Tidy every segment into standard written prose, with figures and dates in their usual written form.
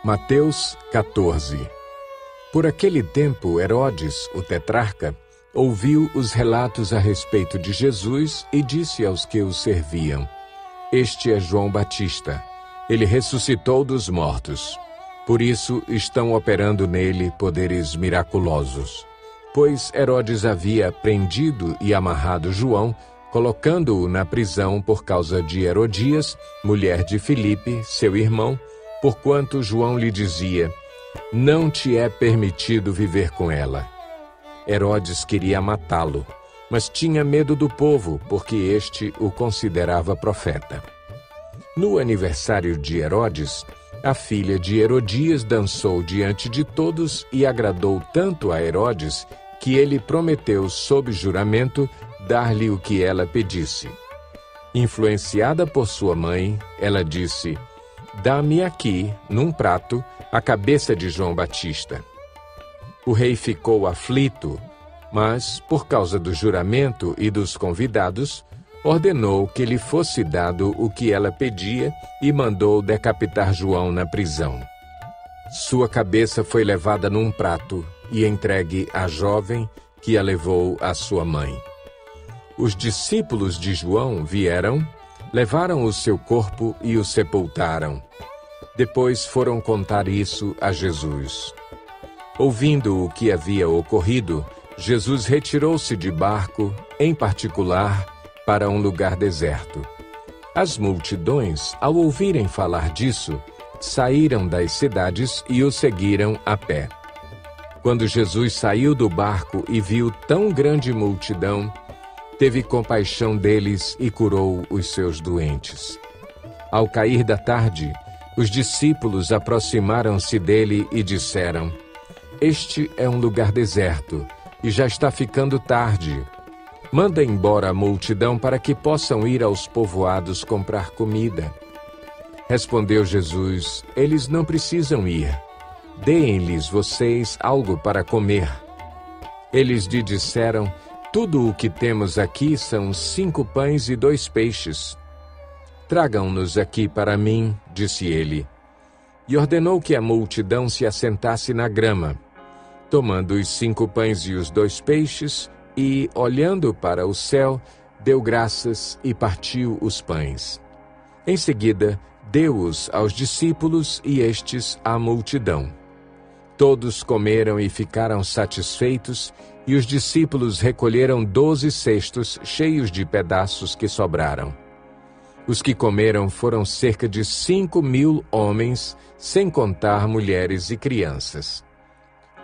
Mateus 14. Por aquele tempo, Herodes, o tetrarca, ouviu os relatos a respeito de Jesus e disse aos que o serviam: Este é João Batista. Ele ressuscitou dos mortos. Por isso estão operando nele poderes miraculosos. Pois Herodes havia prendido e amarrado João, colocando-o na prisão por causa de Herodias, mulher de Filipe, seu irmão, porquanto João lhe dizia: Não te é permitido viver com ela. Herodes queria matá-lo, mas tinha medo do povo, porque este o considerava profeta. No aniversário de Herodes, a filha de Herodias dançou diante de todos e agradou tanto a Herodes que ele prometeu, sob juramento, dar-lhe o que ela pedisse. Influenciada por sua mãe, ela disse: Dá-me aqui, num prato, a cabeça de João Batista. O rei ficou aflito, mas, por causa do juramento e dos convidados, ordenou que lhe fosse dado o que ela pedia e mandou decapitar João na prisão. Sua cabeça foi levada num prato e entregue à jovem, que a levou à sua mãe. Os discípulos de João vieram, levaram o seu corpo e o sepultaram. Depois foram contar isso a Jesus. Ouvindo o que havia ocorrido, Jesus retirou-se de barco, em particular, para um lugar deserto. As multidões, ao ouvirem falar disso, saíram das cidades e o seguiram a pé. Quando Jesus saiu do barco e viu tão grande multidão, teve compaixão deles e curou os seus doentes. Ao cair da tarde, os discípulos aproximaram-se dele e disseram: Este é um lugar deserto, e já está ficando tarde. Manda embora a multidão para que possam ir aos povoados comprar comida. Respondeu Jesus: Eles não precisam ir. Deem-lhes vocês algo para comer. Eles lhe disseram: Tudo o que temos aqui são 5 pães e 2 peixes. Tragam-nos aqui para mim, disse ele. E ordenou que a multidão se assentasse na grama. Tomando os 5 pães e os 2 peixes, e, olhando para o céu, deu graças e partiu os pães. Em seguida, deu-os aos discípulos e estes à multidão. Todos comeram e ficaram satisfeitos, e os discípulos recolheram 12 cestos cheios de pedaços que sobraram. Os que comeram foram cerca de 5.000 homens, sem contar mulheres e crianças.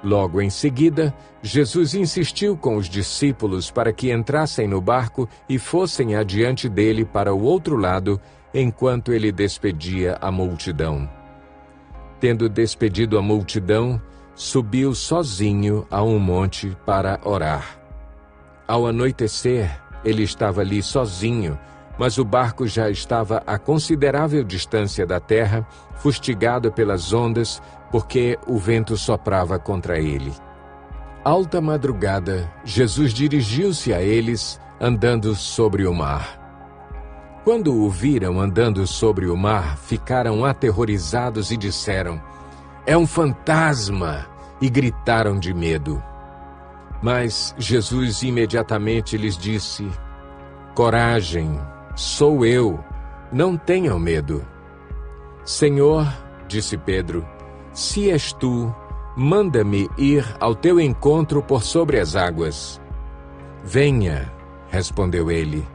Logo em seguida, Jesus insistiu com os discípulos para que entrassem no barco e fossem adiante dele para o outro lado, enquanto ele despedia a multidão. Tendo despedido a multidão, subiu sozinho a um monte para orar. Ao anoitecer, ele estava ali sozinho, mas o barco já estava a considerável distância da terra, fustigado pelas ondas, porque o vento soprava contra ele. Alta madrugada, Jesus dirigiu-se a eles, andando sobre o mar. Quando o viram andando sobre o mar, ficaram aterrorizados e disseram: É um fantasma! E gritaram de medo. Mas Jesus imediatamente lhes disse: Coragem, sou eu, não tenham medo. Senhor, disse Pedro, se és tu, manda-me ir ao teu encontro por sobre as águas. Venha, respondeu ele.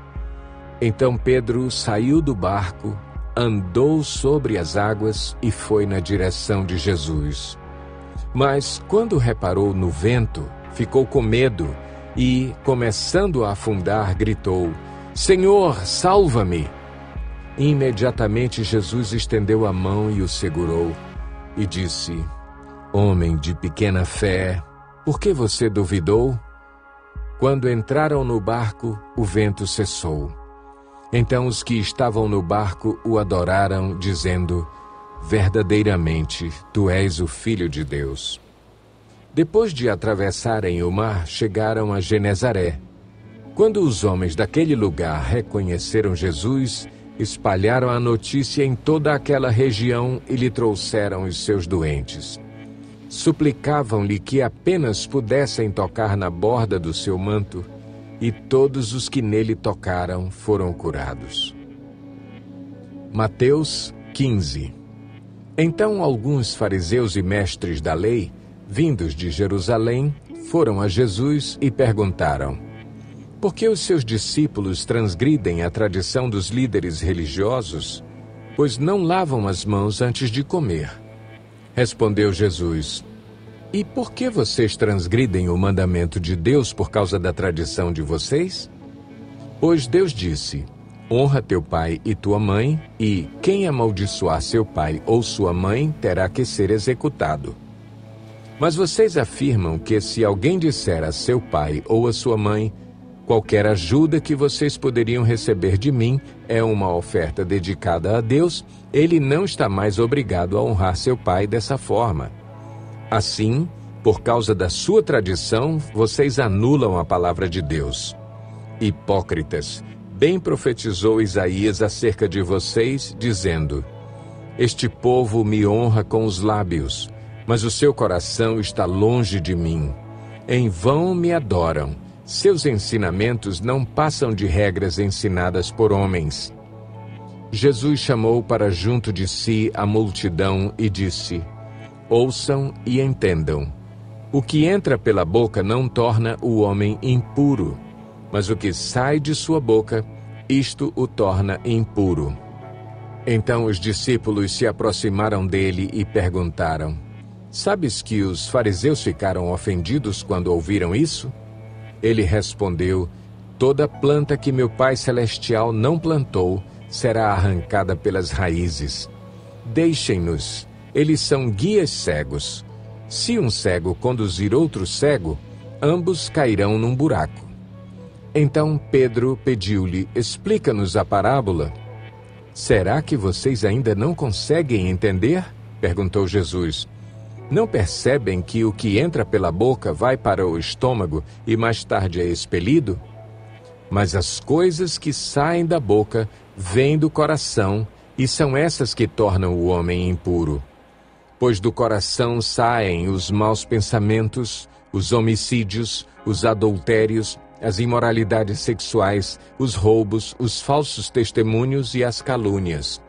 Então Pedro saiu do barco, andou sobre as águas e foi na direção de Jesus. Mas, quando reparou no vento, ficou com medo e, começando a afundar, gritou: Senhor, salva-me! Imediatamente Jesus estendeu a mão e o segurou e disse: Homem de pequena fé, por que você duvidou? Quando entraram no barco, o vento cessou. Então os que estavam no barco o adoraram, dizendo: Verdadeiramente, tu és o Filho de Deus. Depois de atravessarem o mar, chegaram a Genezaré. Quando os homens daquele lugar reconheceram Jesus, espalharam a notícia em toda aquela região e lhe trouxeram os seus doentes. Suplicavam-lhe que apenas pudessem tocar na borda do seu manto, e todos os que nele tocaram foram curados. Mateus 15. Então alguns fariseus e mestres da lei, vindos de Jerusalém, foram a Jesus e perguntaram: por que os seus discípulos transgridem a tradição dos líderes religiosos, pois não lavam as mãos antes de comer? Respondeu Jesus: e por que vocês transgridem o mandamento de Deus por causa da tradição de vocês? Pois Deus disse: honra teu pai e tua mãe, e quem amaldiçoar seu pai ou sua mãe terá que ser executado. Mas vocês afirmam que se alguém disser a seu pai ou a sua mãe: qualquer ajuda que vocês poderiam receber de mim é uma oferta dedicada a Deus, ele não está mais obrigado a honrar seu pai dessa forma. Assim, por causa da sua tradição, vocês anulam a palavra de Deus. Hipócritas, bem profetizou Isaías acerca de vocês, dizendo: este povo me honra com os lábios, mas o seu coração está longe de mim. Em vão me adoram. Seus ensinamentos não passam de regras ensinadas por homens. Jesus chamou para junto de si a multidão e disse: ouçam e entendam. O que entra pela boca não torna o homem impuro, mas o que sai de sua boca, isto o torna impuro. Então os discípulos se aproximaram dele e perguntaram: sabes que os fariseus ficaram ofendidos quando ouviram isso? Ele respondeu: toda planta que meu Pai Celestial não plantou será arrancada pelas raízes. Deixem-nos, eles são guias cegos. Se um cego conduzir outro cego, ambos cairão num buraco. Então Pedro pediu-lhe: explica-nos a parábola. Será que vocês ainda não conseguem entender? Perguntou Jesus. Não percebem que o que entra pela boca vai para o estômago e mais tarde é expelido? Mas as coisas que saem da boca vêm do coração, e são essas que tornam o homem impuro. Pois do coração saem os maus pensamentos, os homicídios, os adultérios, as imoralidades sexuais, os roubos, os falsos testemunhos e as calúnias.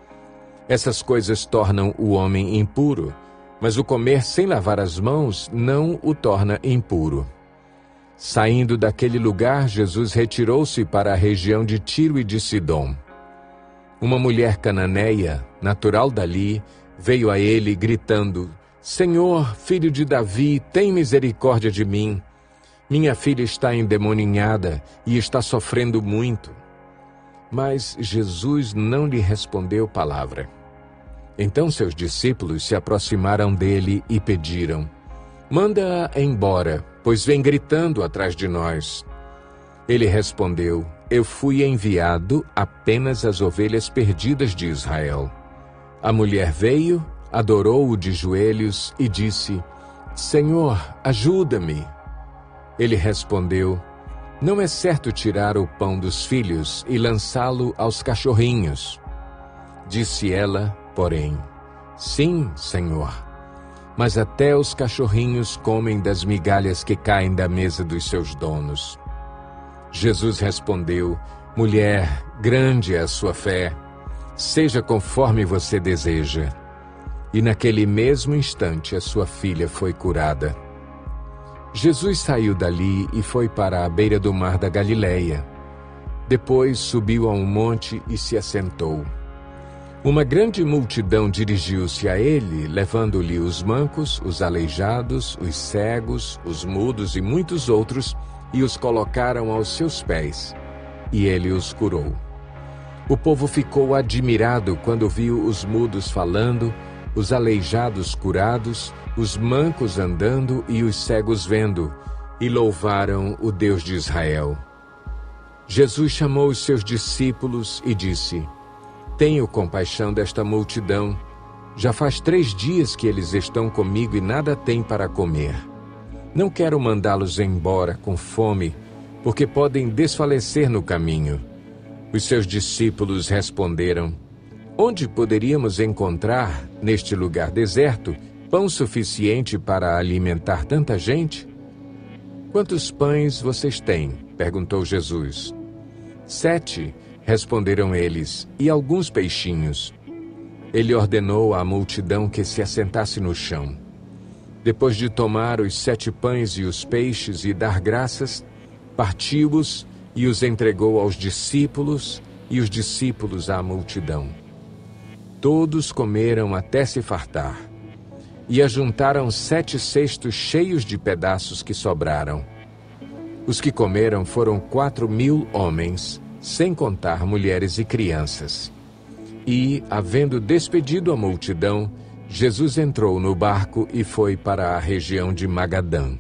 Essas coisas tornam o homem impuro, mas o comer sem lavar as mãos não o torna impuro. Saindo daquele lugar, Jesus retirou-se para a região de Tiro e de Sidom. Uma mulher cananeia, natural dali, veio a ele gritando: Senhor, filho de Davi, tem misericórdia de mim. Minha filha está endemoninhada e está sofrendo muito. Mas Jesus não lhe respondeu palavra. Então seus discípulos se aproximaram dele e pediram: manda-a embora, pois vem gritando atrás de nós. Ele respondeu: eu fui enviado apenas às ovelhas perdidas de Israel. A mulher veio, adorou-o de joelhos e disse: Senhor, ajuda-me. Ele respondeu: não é certo tirar o pão dos filhos e lançá-lo aos cachorrinhos. Disse ela, porém: sim, Senhor, mas até os cachorrinhos comem das migalhas que caem da mesa dos seus donos. Jesus respondeu: mulher, grande é a sua fé, seja conforme você deseja. E naquele mesmo instante a sua filha foi curada. Jesus saiu dali e foi para a beira do mar da Galileia. Depois subiu a um monte e se assentou. Uma grande multidão dirigiu-se a ele, levando-lhe os mancos, os aleijados, os cegos, os mudos e muitos outros, e os colocaram aos seus pés, e ele os curou. O povo ficou admirado quando viu os mudos falando, os aleijados curados, os mancos andando e os cegos vendo, e louvaram o Deus de Israel. Jesus chamou os seus discípulos e disse: tenho compaixão desta multidão. Já faz 3 dias que eles estão comigo e nada têm para comer. Não quero mandá-los embora com fome, porque podem desfalecer no caminho. Os seus discípulos responderam: Onde poderíamos encontrar, neste lugar deserto, pão suficiente para alimentar tanta gente? Quantos pães vocês têm? Perguntou Jesus. 7, responderam eles, e alguns peixinhos. Ele ordenou à multidão que se assentasse no chão. Depois de tomar os 7 pães e os peixes e dar graças, partiu-os e os entregou aos discípulos, e os discípulos à multidão. Todos comeram até se fartar, e ajuntaram 7 cestos cheios de pedaços que sobraram. Os que comeram foram 4.000 homens, sem contar mulheres e crianças. E, havendo despedido a multidão, Jesus entrou no barco e foi para a região de Magadã.